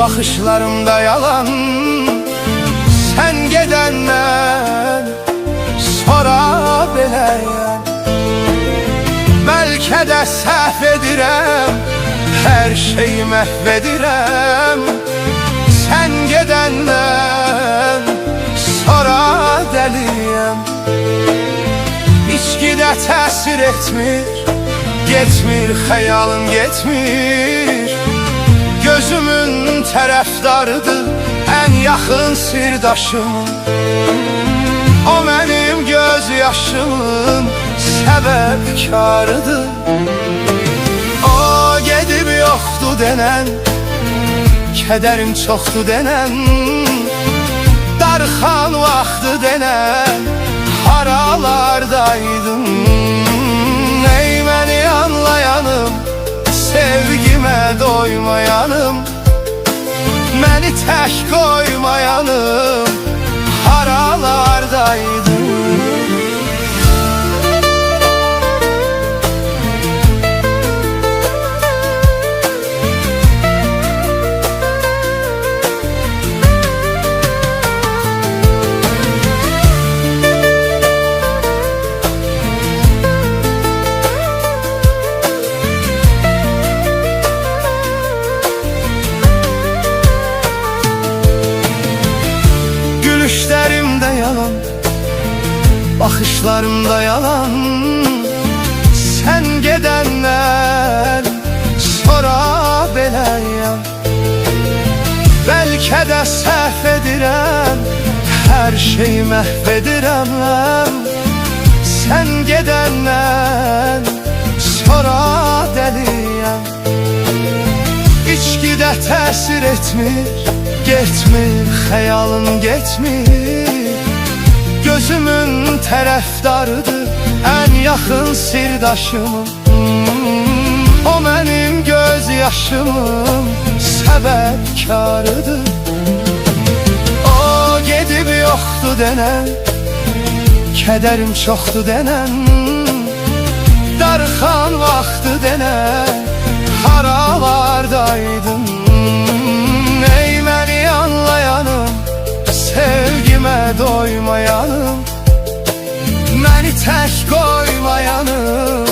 Baxışlarımda yalan, sen gedəndən sonra beləyəm. Bəlkə də səhv edirəm, hər şeyi məhv edirəm. Sən gedəndən sonra dəliyəm. İçkidə təsir etmir, getmir xəyalım getmir. Gözümün tərəfdarıdır ən yaxın sirdaşım. O mənim göz yaşımın səbəbkarıdır. O gedib yoxdu denən, kədərim çoxdu denən, darxan vaxtı denən, haralardaydın. Ey məni anlayanım, sevgimə doymayanım, məni tək qoymayanım, haralardaydın. Gülüşlərimdə yalan, baxışlarımda yalan. Sən gedəndən sonra beləyəm. Bəlkə də səhv edirəm, hər şeyi məhv edirəm. Sən gedəndən sonra dəliyəm. İçkidə təsir etmir, getmir xəyalım getmir. Gözümün tərəfdarıdır ən yaxın sirdaşım. O mənim göz yaşımın səbəbkarıdır. O gedib yoxdu denən, kədərim çoxdu denən, darxan vaxtı denən, haralardaydın. Ey məni anlayanım, sevgimə doymayanım, məni tək qoymayanım,